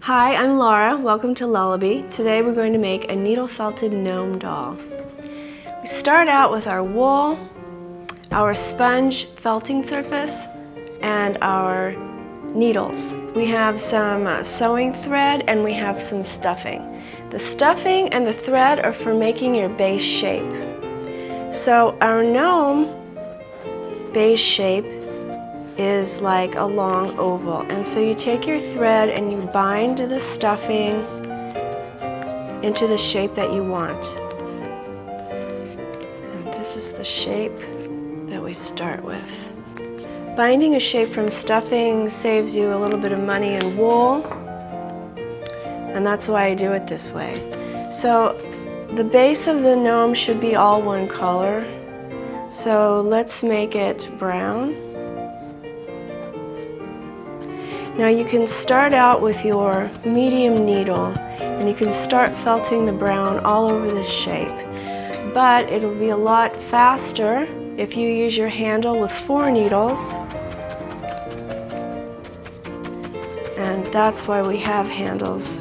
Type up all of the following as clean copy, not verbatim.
Hi, I'm Laura. Welcome to Lullaby. Today we're going to make a needle felted gnome doll. We start out with our wool, our sponge felting surface, and our needles. We have some sewing thread and we have some stuffing. The stuffing and the thread are for making your base shape. So our gnome base shape is like a long oval, and so you take your thread and you bind the stuffing into the shape that you want. And this is the shape that we start with. Binding a shape from stuffing saves you a little bit of money in wool, and that's why I do it this way. So the base of the gnome should be all one color, so let's make it brown. Now you can start out with your medium needle and you can start felting the brown all over the shape. But it'll be a lot faster if you use your handle with 4 needles. And that's why we have handles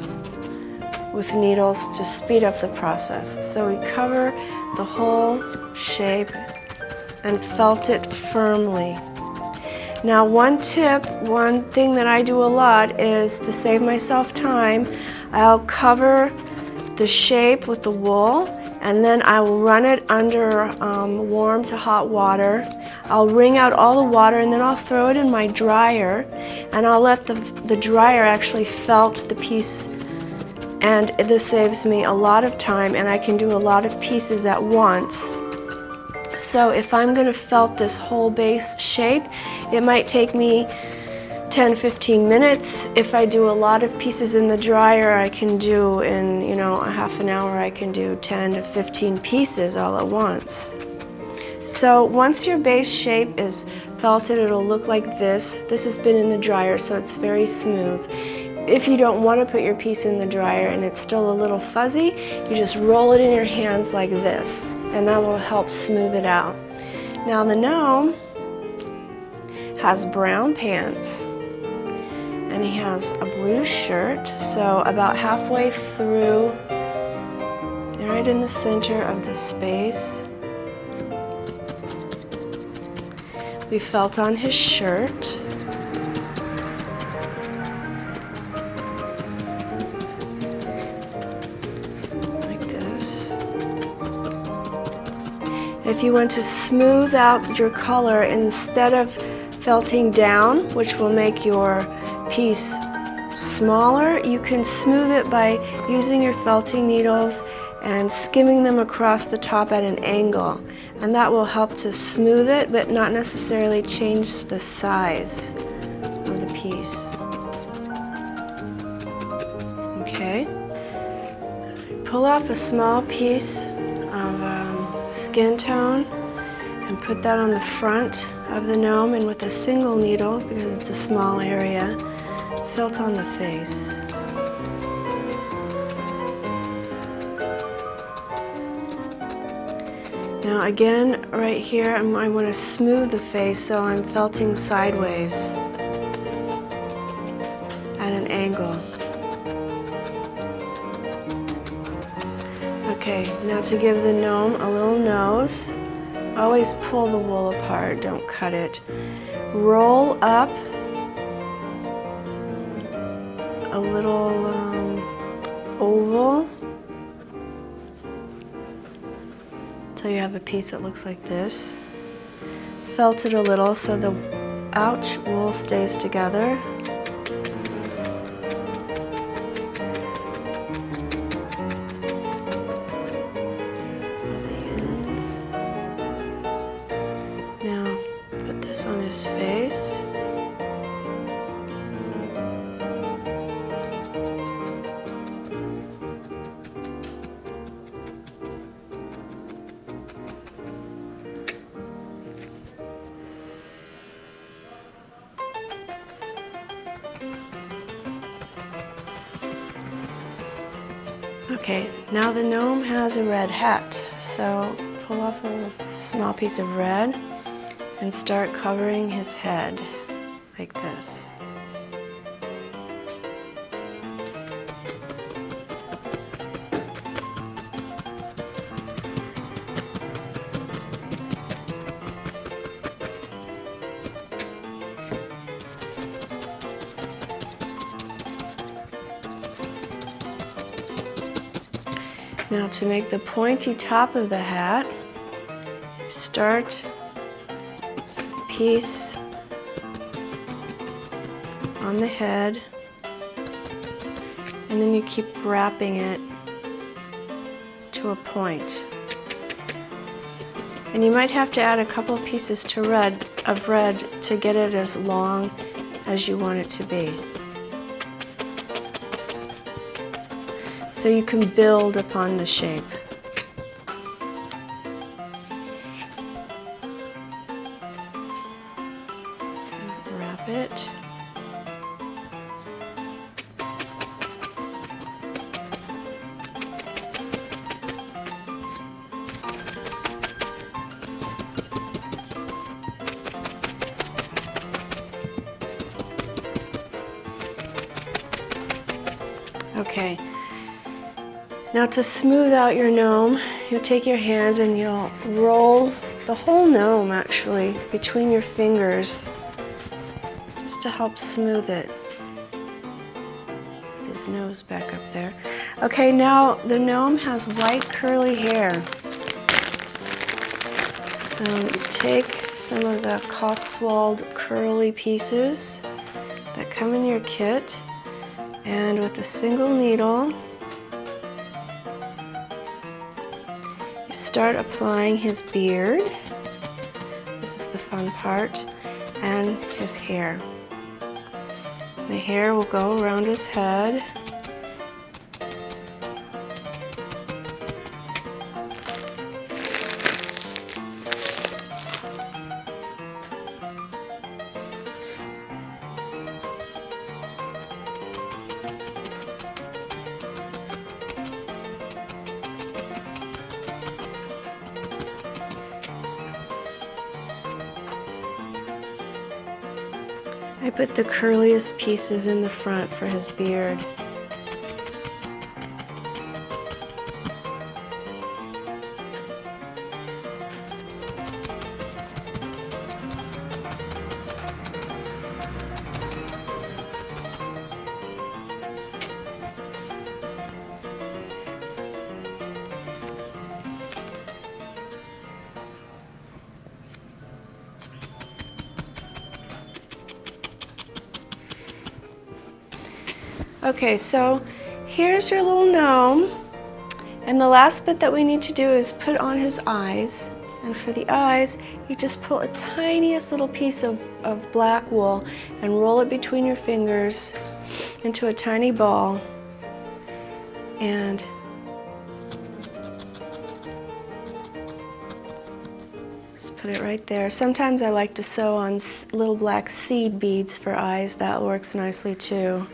with needles, to speed up the process. So we cover the whole shape and felt it firmly. Now one thing that I do a lot is to save myself time, I'll cover the shape with the wool and then I will run it under warm to hot water. I'll wring out all the water and then I'll throw it in my dryer and I'll let the dryer actually felt the piece, and this saves me a lot of time and I can do a lot of pieces at once. So if I'm going to felt this whole base shape, it might take me 10-15 minutes. If I do a lot of pieces in the dryer, I can do in a half an hour, I can do 10 to 15 pieces all at once. So once your base shape is felted, it'll look like this. This has been in the dryer, so it's very smooth. If you don't want to put your piece in the dryer and it's still a little fuzzy, you just roll it in your hands like this, and that will help smooth it out. Now the gnome has brown pants and he has a blue shirt, so about halfway through, right in the center of the space, we felt on his shirt. If you want to smooth out your color, instead of felting down, which will make your piece smaller, you can smooth it by using your felting needles and skimming them across the top at an angle. And that will help to smooth it, but not necessarily change the size of the piece. Okay. Pull off a small piece of skin tone and put that on the front of the gnome, and with a single needle, because it's a small area, felt on the face. Now again, right here, I want to smooth the face, so I'm felting sideways at an angle. Okay, now to give the gnome a little nose, always pull the wool apart, don't cut it. Roll up a little oval until you have a piece that looks like this. Felt it a little so the ouch wool stays together. Now put this on his face. Okay, now the gnome has a red hat, so pull off a small piece of red and start covering his head like this. Now to make the pointy top of the hat, start a piece on the head, and then you keep wrapping it to a point. And you might have to add a couple of pieces of red to get it as long as you want it to be. So you can build upon the shape. Wrap it. Okay. Now to smooth out your gnome, you'll take your hands and you'll roll the whole gnome actually between your fingers just to help smooth it. Get his nose back up there. Okay, now the gnome has white curly hair. So you take some of the Cotswold curly pieces that come in your kit, and with a single needle, start applying his beard. This is the fun part, and his hair. The hair will go around his head. I put the curliest pieces in the front for his beard. Okay, so here's your little gnome, and the last bit that we need to do is put on his eyes. And for the eyes, you just pull a tiniest little piece of black wool and roll it between your fingers into a tiny ball, and just put it right there. Sometimes I like to sew on little black seed beads for eyes. That works nicely too.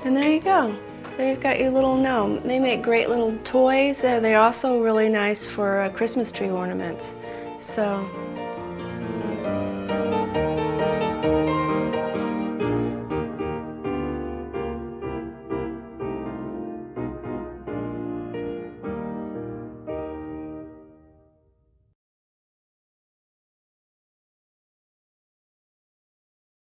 And there you go. There you've got your little gnome. They make great little toys. They're also really nice for Christmas tree ornaments. So